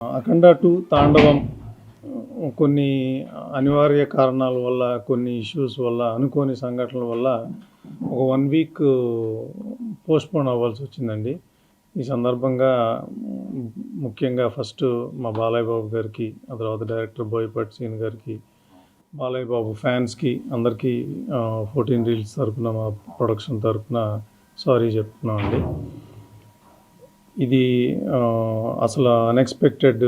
అఖండ 2 తాండవం కొన్ని అనివార్య కారణాల వల్ల, కొన్ని ఇష్యూస్ వల్ల, అనుకోని సంఘటనల వల్ల ఒక 1 వీక్ పోస్ట్‌పోన్ అవ్వాల్సి వచ్చిందండి. ఈ సందర్భంగా ముఖ్యంగా ఫస్ట్ మా బాలయ్య బాబు గారికి, ఆ తర్వాత డైరెక్టర్ బోయపాటి శ్రీను గారికి, బాలయ్య బాబు ఫ్యాన్స్‌కి అందరికీ 14 రీల్స్ తరపున, మా ప్రొడక్షన్ తరపున సారీ చెప్తున్నామండి. ఇది అసలు అన్ఎక్స్పెక్టెడ్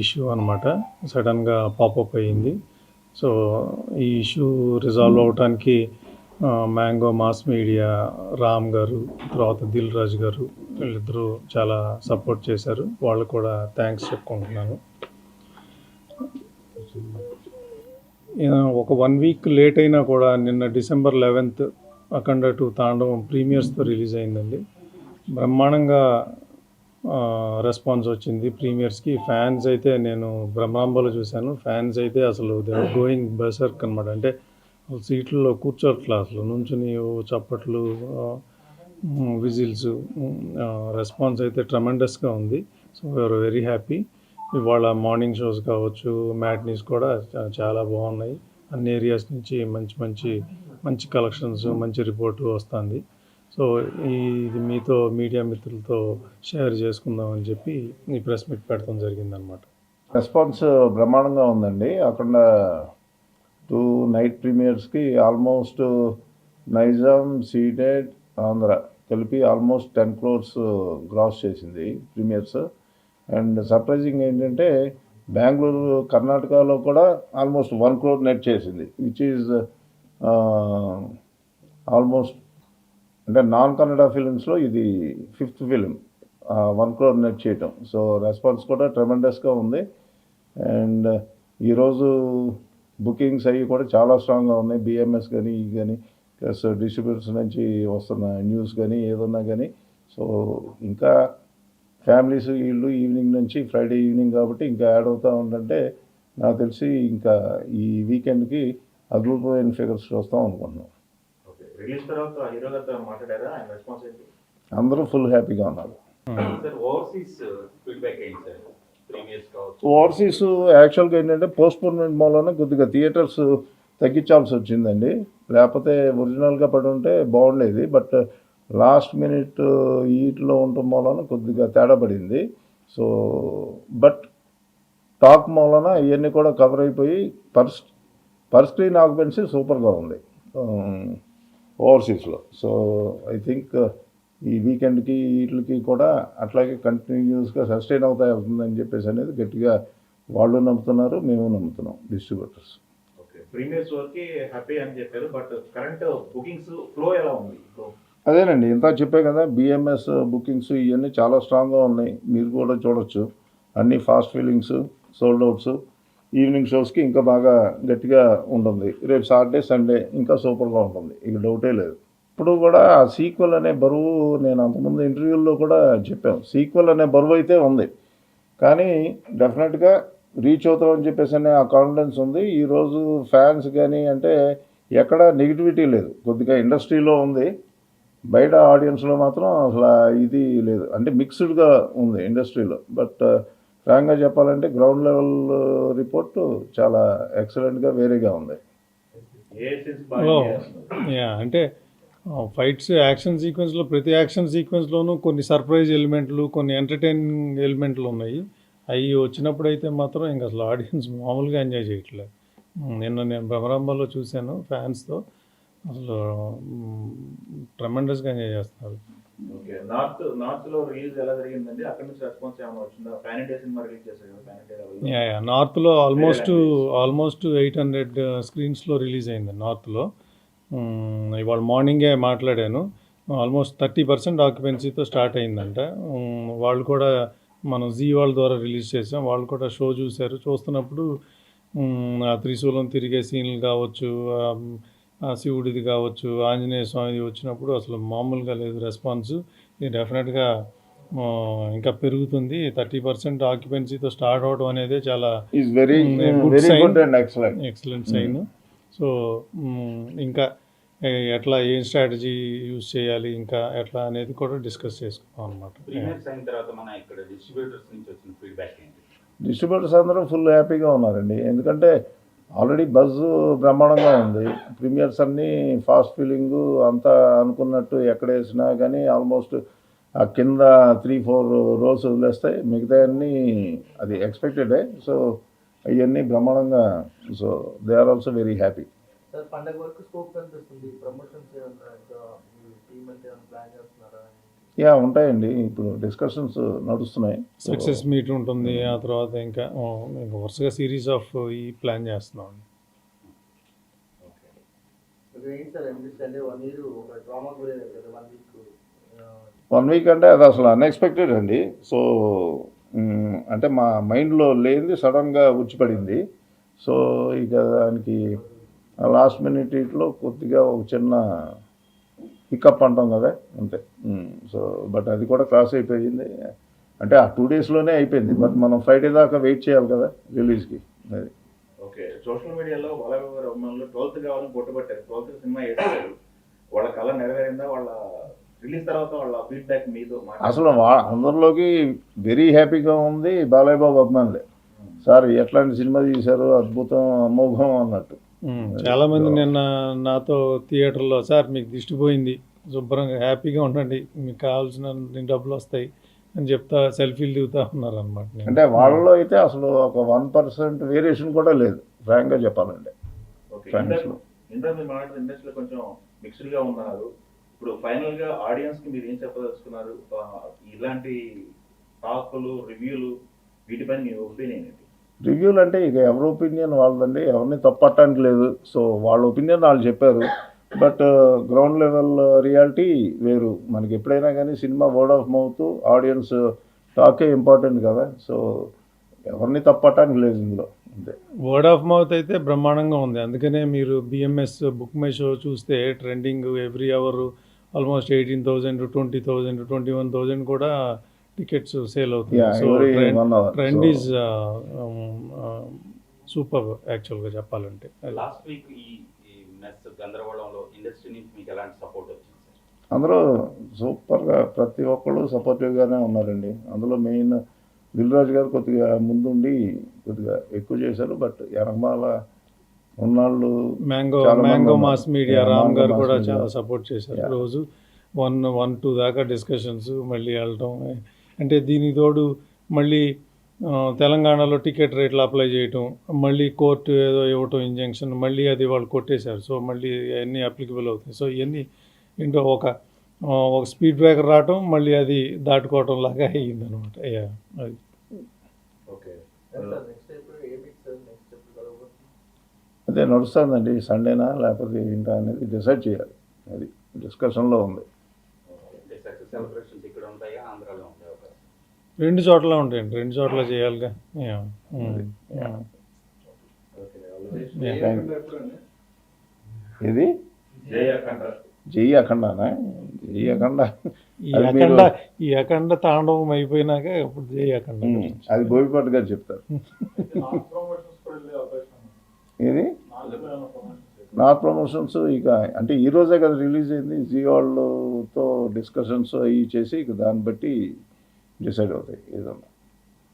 ఇష్యూ అనమాట. సడన్గా పాపప్ అయ్యింది. సో ఈ ఇష్యూ రిజాల్వ్ అవడానికి మ్యాంగో మాస్ మీడియా, రామ్ గారు, తర్వాత దిల్ రాజు గారు, వీళ్ళిద్దరూ చాలా సపోర్ట్ చేశారు. వాళ్ళు కూడా థ్యాంక్స్ చెప్పుకుంటున్నాను. ఒక 1 వీక్ లేట్ అయినా కూడా నిన్న డిసెంబర్ 11th అఖండ 2 తాండవం ప్రీమియర్స్తో రిలీజ్ అయిందండి. బ్రహ్మాండంగా రెస్పాన్స్ వచ్చింది ప్రీమియర్స్కి. ఫ్యాన్స్ అయితే, నేను బ్రహ్మాంబలో చూశాను, ఫ్యాన్స్ అయితే అసలు దే ఆర్ గోయింగ్ బెర్సర్క్ అనమాట. అంటే సీట్లలో కూర్చోట్లా, అసలు నుంచుని చప్పట్లు, విజిల్స్, రెస్పాన్స్ అయితే ట్రమెండస్గా ఉంది. So we are very happy. ఇవాళ మార్నింగ్ షోస్ కావచ్చు, మ్యాట్నీస్ కూడా చాలా బాగున్నాయి. అన్ని ఏరియాస్ నుంచి మంచి కలెక్షన్స్, మంచి రిపోర్టు వస్తుంది. సో ఇది మీతో, మీడియా మిత్రులతో షేర్ చేసుకుందామని చెప్పి ఈ ప్రెస్ మీట్ పెట్టడం జరిగిందనమాట. రెస్పాన్స్ బ్రహ్మాండంగా ఉందండి. అక్కడ 2 నైట్ ప్రీమియర్స్కి ఆల్మోస్ట్ నైజాం, సీడెడ్, ఆంధ్ర కలిపి ఆల్మోస్ట్ 10 crores గ్రాస్ చేసింది ప్రీమియర్స్. అండ్ సర్ప్రైజింగ్ ఏంటంటే బెంగళూరు, కర్ణాటకలో కూడా ఆల్మోస్ట్ 1 crore నెట్ చేసింది, విచ్ ఈజ్ ఆల్మోస్ట్, అంటే నాన్ కన్నడ ఫిలిమ్స్లో ఇది 5th ఫిలిం 1 crore నెట్ చేయటం. సో రెస్పాన్స్ కూడా ట్రెమెండస్గా ఉంది. అండ్ ఈరోజు బుకింగ్స్ అవి కూడా చాలా స్ట్రాంగ్గా ఉన్నాయి. బిఎంఎస్ కానీ, ఈ కానీ, ప్లస్ డిస్ట్రిబ్యూటర్స్ నుంచి వస్తున్న న్యూస్ కానీ, ఏదన్నా కానీ. సో ఇంకా ఫ్యామిలీస్ వీళ్ళు ఈవినింగ్ నుంచి, ఫ్రైడే ఈవినింగ్ కాబట్టి ఇంకా యాడ్ అవుతూ ఉంటుంటే నాకు తెలిసి ఇంకా ఈ వీకెండ్కి అద్భుతమైన ఫిగర్స్ చూస్తాం అనుకుంటున్నాం. అందరూ ఫుల్ హ్యాపీగా ఉన్నారు. ఓవర్సీస్ యాక్చువల్గా ఏంటంటే పోస్ట్పోన్మెంట్ మూలన కొద్దిగా థియేటర్స్ తగ్గించాల్సి వచ్చిందండి. లేకపోతే ఒరిజినల్గా పడి ఉంటే బాగుండేది. బట్ లాస్ట్ మినిట్ ఈట్లో ఉండటం మూలన కొద్దిగా తేడా పడింది. సో బట్ టాక్ మూలన ఇవన్నీ కూడా కవర్ అయిపోయి పర్ స్క్రీన్ ఆక్యుపెన్సీ సూపర్గా ఉంది ఓవర్సీస్లో. సో ఐ థింక్ ఈ వీకెండ్కి వీటికి కూడా అట్లాగే కంటిన్యూస్గా సస్టైన్ అవుతుందని చెప్పేసి అనేది గట్టిగా వాళ్ళు నమ్ముతున్నారు, మేము నమ్ముతున్నాం, డిస్ట్రిబ్యూటర్స్. ప్రీమియర్స్ వరకు హ్యాపీ అని చెప్పారు, బట్ కరెంట్ బుకింగ్స్ ఫ్లో ఎలా ఉంది? అదేనండి, ఇంత చెప్పే కదా, బిఎంఎస్ బుకింగ్స్ ఇవన్నీ చాలా స్ట్రాంగ్గా ఉన్నాయి. మీరు కూడా చూడొచ్చు, అన్ని fast fillings, sold outs. Evening షోస్కి ఇంకా బాగా గట్టిగా ఉంటుంది. రేపు సాటర్డే, సండే ఇంకా సూపర్గా ఉంటుంది, ఇక డౌటే లేదు. ఇప్పుడు కూడా ఆ సీక్వెల్ అనే బరువు, నేను అంతకుముందు ఇంటర్వ్యూల్లో కూడా చెప్పాను, సీక్వెల్ అనే బరువు అయితే ఉంది, కానీ డెఫినెట్గా రీచ్ అవుతామని చెప్పేసి అనే ఆ కాన్ఫిడెన్స్ ఉంది. ఈరోజు ఫ్యాన్స్ కానీ అంటే ఎక్కడ నెగిటివిటీ లేదు. కొద్దిగా ఇండస్ట్రీలో ఉంది, బయట ఆడియన్స్లో మాత్రం అసలు ఇది లేదు. అంటే మిక్స్డ్గా ఉంది ఇండస్ట్రీలో. బట్ ఫ్రాంక్గా చెప్పాలంటే గ్రౌండ్ లెవెల్ రిపోర్టు చాలా ఎక్సలెంట్గా వేరేగా ఉంది. అంటే ఫైట్స్, యాక్షన్ సీక్వెన్స్లో, ప్రతి యాక్షన్ సీక్వెన్స్లోనూ కొన్ని సర్ప్రైజ్ ఎలిమెంట్లు, కొన్ని ఎంటర్టైనింగ్ ఎలిమెంట్లు ఉన్నాయి. అవి వచ్చినప్పుడు అయితే మాత్రం ఇంకా అసలు ఆడియన్స్ మామూలుగా ఎంజాయ్ చేయట్లేదు. నిన్న నేను భ్రమరాంబలో చూశాను ఫ్యాన్స్తో, అసలు ట్రెమెండస్గా ఎంజాయ్ చేస్తున్నారు. నార్త్లో రిలీజ్ ఎలా జరిగిందండి? అక్కడ నుంచి రెస్పాన్స్ ఏమైనా వచ్చిందా? పాన్ ఇండియా సినిమా రిలీజ్ చేశారు కదా, నార్త్లో ఆల్మోస్ట్ 800 స్క్రీన్స్లో రిలీజ్ అయింది నార్త్లో. ఇవాళ మార్నింగే మాట్లాడాను, ఆల్మోస్ట్ 30% ఆక్యుపెన్సీతో స్టార్ట్ అయిందంట. వాళ్ళు కూడా, మనం జీ వాళ్ళ ద్వారా రిలీజ్ చేసాం, వాళ్ళు కూడా షో చూశారు. చూస్తున్నప్పుడు ఆ త్రిశూలం తిరిగే సీన్లు కావచ్చు, ఆ శివుడిది కావచ్చు, ఆంజనేయ స్వామిది వచ్చినప్పుడు అసలు మామూలుగా లేదు రెస్పాన్స్. ఇది డెఫినెట్గా ఇంకా పెరుగుతుంది. 30% ఆక్యుపెన్సీతో స్టార్ట్ అవడం అనేది చాలా ఎక్సలెంట్ సైన్. సో ఇంకా ఎట్లా ఏం స్ట్రాటజీ యూజ్ చేయాలి ఇంకా ఎట్లా అనేది కూడా డిస్కస్ చేసుకున్నాం అనమాట. ప్రీమియర్స్ అయిన తర్వాత మన ఇక్కడ డిస్ట్రిబ్యూటర్స్ నుంచి వచ్చిన ఫీడ్బ్యాక్ ఏంటి? డిస్ట్రిబ్యూటర్స్ అందరూ ఫుల్ హ్యాపీగా ఉన్నారండి. ఎందుకంటే ఆల్రెడీ బజ్ బ్రహ్మాండంగా ఉంది. ప్రీమియర్స్ అన్నీ ఫాస్ట్ ఫీలింగు అంతా అనుకున్నట్టు ఎక్కడ వేసినా కానీ ఆల్మోస్ట్ ఆ కింద 3-4 రోస్ వదిలేస్తాయి, మిగతా అన్నీ అది ఎక్స్పెక్టెడే. సో అవన్నీ బ్రహ్మాండంగా, so they are also very happy. Sir పండగ వరకు స్కోప్ కనిపిస్తుంది. ప్రమోషన్స్ ఏమన్నా ఇంకా మీ టీమ్ అంటే ఏమైనా ప్లాన్ చేస్తున్నారా? యా ఉంటాయండి, ఇప్పుడు డిస్కషన్స్ నడుస్తున్నాయి. సక్సెస్ మీట్ ఉంటుంది, ఆ తర్వాత ఇంకా వరుసగా సిరీస్ ఆఫ్ ఈ ప్లాన్ చేస్తున్నాం. ఇప్పుడు ఏంటి సార్ అనిపిస్తుంది 1 year ఒక డ్రామా గురేది కదా 1 week 1 week అంటే అది అసలు అన్ఎక్స్పెక్టెడ్ అండి. సో అంటే మా మైండ్లో లేనిది సడన్గా వచ్చిపడింది. సో ఇక దానికి లాస్ట్ మినిట్లో కొద్దిగా ఒక చిన్న పికప్ అంటాం కదా అంతే. సో బట్ అది కూడా క్రాస్ అయిపోయింది. అంటే ఆ 2 daysలోనే అయిపోయింది. బట్ మనం ఫ్రైడే దాకా వెయిట్ చేయాలి కదా రిలీజ్కి. అది ఓకే. సోషల్ మీడియాలో బాలయ్య గారి అభిమానులు 12th కావాలని పట్టుబట్టారు. 12th సినిమా వేస్తారు, వాళ్ళ కళ నెరవేరిందా? వాళ్ళ రిలీజ్ తర్వాత వాళ్ళ ఫీడ్బ్యాక్ మీతో అసలు అందరిలోకి వెరీ హ్యాపీగా ఉంది బాలయ్య బాబు అభిమానులే. సార్ ఎట్లాంటి సినిమా తీశారు, అద్భుతం, అమోఘం అన్నట్టు. చాలామంది నిన్న నాతో థియేటర్లో సార్ మీకు దిష్టి పోయింది, శుభ్రంగా హ్యాపీగా ఉండండి, మీకు కావాల్సిన డబ్బులు వస్తాయి అని చెప్తా సెల్ఫీలు దిగుతా ఉన్నారు అనమాట. అంటే వాళ్ళలో అయితే అసలు ఒక 1% వేరియేషన్ కూడా లేదు ఫ్రాంక్గా చెప్పాలంటే. ఓకే. ఫ్రాంక్స్లో ఇంటర్ మీరు మాట్లాడిన ఇండస్ట్రీలో కొంచెం మిక్స్డ్గా ఉన్నారు. ఇప్పుడు ఫైనల్గా ఆడియన్స్కి మీరు ఏం చెప్పదలుచుకున్నారు? ఇలాంటి టాకులు, రివ్యూలు, వీటిపైన మీ ఒపీనియన్ ఏంటి? రివ్యూలు అంటే ఇక ఎవరి ఒపీనియన్ వాళ్ళదండి, ఎవరిని తప్పట్టడానికి లేదు. సో వాళ్ళ ఒపీనియన్ వాళ్ళు చెప్పారు. బట్ గ్రౌండ్ లెవెల్ రియాలిటీ వేరు. మనకి ఎప్పుడైనా కానీ cinema word of mouth, audience టాకే ఇంపార్టెంట్ కదా. సో ఎవరిని తప్పట్టడానికి లేదు ఇందులో, అంతే. వర్డ్ ఆఫ్ మౌత్ అయితే బ్రహ్మాండంగా ఉంది. అందుకనే మీరు బిఎంఎస్ బుక్ మై షో చూస్తే ట్రెండింగ్ ఎవ్రీ అవర్ ఆల్మోస్ట్ 18,000, 20,000, 21,000 కూడా టికెట్స్ సేల్ అవుతుంది. Yeah, so every 1 hour. Trend So- is super యాక్చువల్గా చెప్పాలంటే. లాస్ట్ వీక్ ఈ మెస్ గందరగోళంలో ఇండస్ట్రీ నుంచి మీకు ఎలాంటి సపోర్ట్ వచ్చింది సార్? అందరూ సూపర్గా ప్రతి ఒక్కళ్ళు సపోర్టివ్గానే ఉన్నారండి. అందులో మెయిన్ దిల్ రాజు గారు కొద్దిగా ముందుండి కొద్దిగా ఎక్కువ చేశారు. బట్ వెనకమాల ఉన్నాళ్ళు మ్యాంగో చాలా మంది మ్యాంగో ఉన్నారు. Mass media Yeah, Ram Mango గారు Mass కూడా Media. చాలా సపోర్ట్ చేశారు. Yeah. రోజు 1-2 దాకా డిస్కషన్స్, మళ్ళీ వెళ్ళటం. అంటే దీనికి తోడు మళ్ళీ తెలంగాణలో టికెట్ రేట్లు అప్లై చేయటం, మళ్ళీ కోర్టు ఏదో ఇవ్వటం ఇంజంక్షన్, మళ్ళీ అది వాళ్ళు కొట్టేశారు. సో మళ్ళీ అన్నీ అప్లికబుల్ అవుతాయి. సో ఇవన్నీ ఏంటో ఒక స్పీడ్ బ్రేకర్ రావటం, మళ్ళీ అది దాటుకోవటం లాగా అయ్యిందనమాట. అది ఓకే. సార్ నెక్స్ట్ ఎప్పుడు ఏ వీక్ సార్ నెక్స్ట్ ఎప్పుడు కలవబోతుంది? అదే నడుస్తుందండి. సండేనా లేకపోతే ఏంటా అనేది డిసైడ్ చేయాలి. అది డిస్కషన్లో ఉంది. అంటే సక్సెస్ సెలబ్రేషన్స్ ఇక్కడ ఉంటాయా, ఆంధ్రాలో ఉంటాయి అవకాశం? 2 చోట్ల ఉంటాయండి, 2 చోట్ల చేయాలిగా. Yeah. Okay. All the best. Yeah. Thank you. ఇది జై అఖండ. జై అఖండానా? జై అఖండ ఈ అఖండ తాండవం అయిపోయినాక ఇప్పుడు జై అఖండ. అది బోయపాటి గారు చెప్తారు. ఇది నార్త్ ప్రమోషన్స్ ఇక అంటే ఈ రోజే కదా రిలీజ్ అయింది. జీ వాళ్ళతో డిస్కషన్స్ అవి చేసి ఇక దాన్ని బట్టి డిసైడ్ అవుతాయి ఏదన్నా.